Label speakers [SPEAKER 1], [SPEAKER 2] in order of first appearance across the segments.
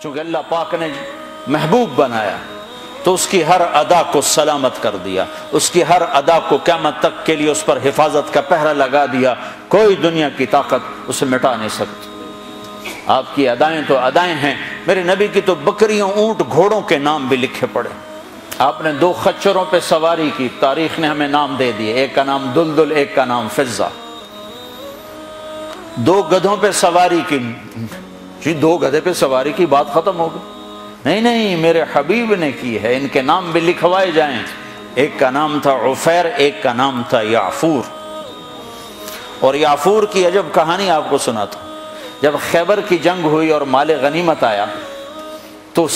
[SPEAKER 1] چونکہ اللہ پاک نے محبوب بنایا تو اس کی ہر ادا کو سلامت کر دیا، اس کی ہر ادا کو قیامت تک کے لیے اس پر حفاظت کا پہرا لگا دیا، کوئی دنیا کی طاقت اسے مٹا نہیں سکتی۔ آپ کی ادائیں تو ادائیں ہیں، میرے نبی کی تو بکریوں، اونٹ، گھوڑوں کے نام بھی لکھے پڑے۔ آپ نے 2 خچروں پہ سواری کی، تاریخ نے ہمیں نام دے دیے، ایک کا نام دلدل، ایک کا نام فضہ۔ 2 گدھوں پہ سواری کی، جی 2 گدھے پہ سواری کی بات ختم ہو گئی؟ نہیں، میرے حبیب نے کی ہے، ان کے نام بھی لکھوائے جائیں۔ ایک کا نام تھا عفیر، ایک کا نام تھا یعفور۔ اور یعفور کی عجب کہانی آپ کو سناتا ہوں۔ جب خیبر کی جنگ ہوئی اور مال غنیمت آیا تو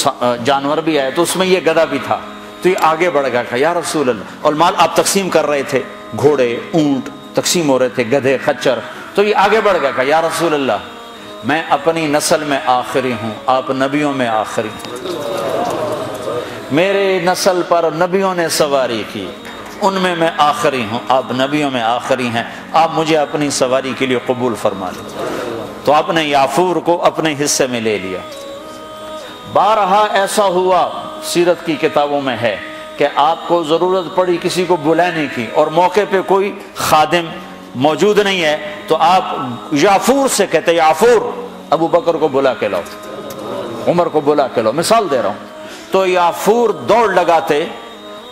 [SPEAKER 1] جانور بھی آئے، تو اس میں یہ گدھا بھی تھا، تو یہ آگے بڑھ گیا، کہا یا رسول اللہ، اور مال آپ تقسیم کر رہے تھے، گھوڑے، اونٹ تقسیم ہو رہے تھے، گدھے، خچر، تو یہ آگے بڑھ گیا، کہا یا رسول اللہ، میں اپنی نسل میں آخری ہوں، آپ نبیوں میں آخری ہیں، میرے نسل پر نبیوں نے سواری کی، ان میں آخری ہوں، آپ نبیوں میں آخری ہیں، آپ مجھے اپنی سواری کے لیے قبول فرما لیں۔ تو آپ نے یعفور کو اپنے حصے میں لے لیا۔ بارہا ایسا ہوا، سیرت کی کتابوں میں ہے کہ آپ کو ضرورت پڑی کسی کو بلانے کی اور موقع پہ کوئی خادم موجود نہیں ہے، تو آپ یعفور سے کہتے یعفور ابو بکر کو بلا کے لاؤ، عمر کو بلا کے لاؤ، مثال دے رہا ہوں۔ تو یعفور دوڑ لگاتے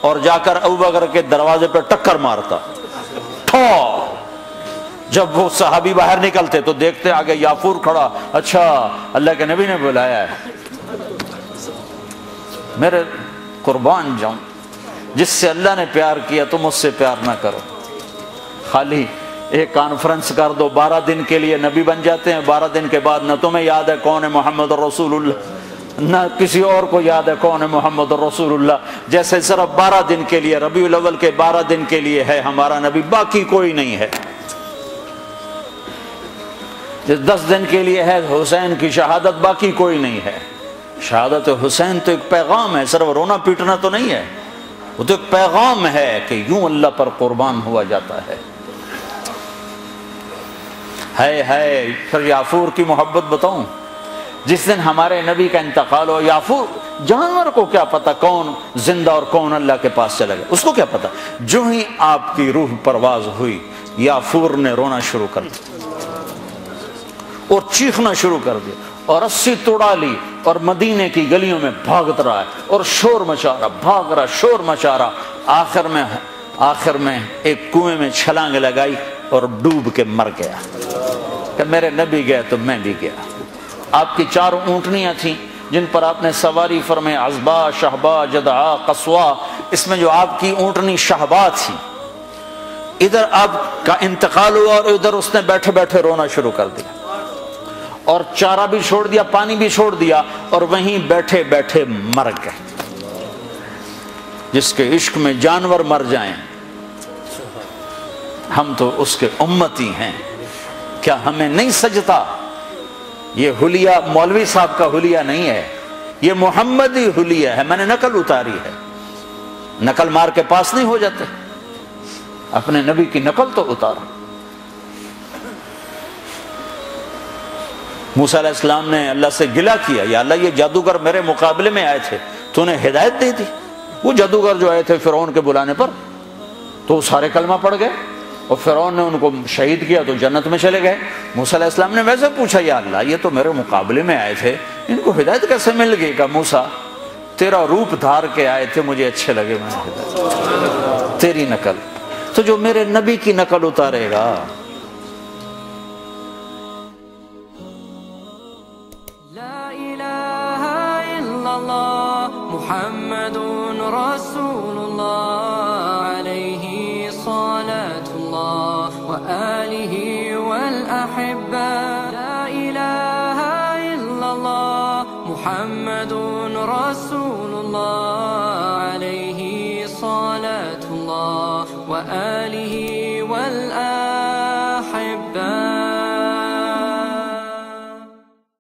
[SPEAKER 1] اور جا کر ابو بکر کے دروازے پہ ٹکر مارتا، ٹھو۔ جب وہ صحابی باہر نکلتے تو دیکھتے آگے یعفور کھڑا، اچھا اللہ کے نبی نے بلایا ہے۔ میرے قربان جاؤں، جس سے اللہ نے پیار کیا تم اس سے پیار نہ کرو۔ خالی ایک کانفرنس کر دو، 12 دن کے لیے نبی بن جاتے ہیں، 12 دن کے بعد نہ تمہیں یاد ہے کون ہے محمد رسول اللہ، نہ کسی اور کو یاد ہے کون ہے محمد رسول اللہ۔ جیسے صرف 12 دن کے لیے، ربیع الاول کے 12 دن کے لیے ہے ہمارا نبی، باقی کوئی نہیں ہے۔ 10 دن کے لیے ہے حسین کی شہادت، باقی کوئی نہیں ہے۔ شہادت حسین تو ایک پیغام ہے، صرف رونا پیٹنا تو نہیں ہے، وہ تو ایک پیغام ہے کہ یوں اللہ پر قربان ہوا جاتا ہے۔ پھر یعفور کی محبت بتاؤں، جس دن ہمارے نبی کا انتقال ہو، یعفور جانور کو کیا پتا کون زندہ اور کون اللہ کے پاس چلا گیا، اس کو کیا پتا، جو ہی آپ کی روح پرواز ہوئی یعفور نے رونا شروع کر دیا اور چیخنا شروع کر دیا اور رسی توڑا لی اور مدینے کی گلیوں میں بھاگت رہا ہے اور شور مچا رہا، بھاگ رہا، شور مچا رہا۔ آخر میں ایک کنویں میں چھلانگ لگائی اور ڈوب کے مر گیا کہ میرے نبی گئے تو میں بھی گیا۔ آپ کی 4 اونٹنیاں تھیں جن پر آپ نے سواری فرمائی، عزبا، شہبا، جدعا، قصوا۔ اس میں جو آپ کی اونٹنی شہبا تھی، ادھر آپ کا انتقال ہوا اور ادھر اس نے بیٹھے بیٹھے رونا شروع کر دیا اور چارہ بھی چھوڑ دیا، پانی بھی چھوڑ دیا اور وہیں بیٹھے بیٹھے مر گئے۔ جس کے عشق میں جانور مر جائیں، ہم تو اس کے امتی ہیں، کیا ہمیں نہیں سجتا؟ یہ حلیہ مولوی صاحب کا حلیہ نہیں ہے، یہ محمدی حلیہ ہے، میں نے نقل اتاری ہے۔ نقل مار کے پاس نہیں ہو جاتے، اپنے نبی کی نقل تو اتارا۔ موسیٰ علیہ السلام نے اللہ سے گلہ کیا، یا اللہ یہ جادوگر میرے مقابلے میں آئے تھے، تو انہیں ہدایت دے دی۔ وہ جادوگر جو آئے تھے فرعون کے بلانے پر، تو سارے کلمہ پڑھ گئے اور فرعون نے ان کو شہید کیا تو جنت میں چلے گئے۔ موسیٰ علیہ السلام نے ویسے پوچھا، یا اللہ یہ تو میرے مقابلے میں آئے تھے، ان کو ہدایت کیسے مل گئی؟ کہ موسیٰ تیرا روپ دھار کے آئے تھے، مجھے اچھے لگے، میں نے ہدایت تیری نقل۔ تو جو میرے نبی کی نقل اتارے گا،
[SPEAKER 2] محمد رسول اللہ علیہ صلاة اللہ وآلہ والأحبہ، لا الہ الا اللہ محمد رسول اللہ علیہ صلاة اللہ وآلہ والآحبہ۔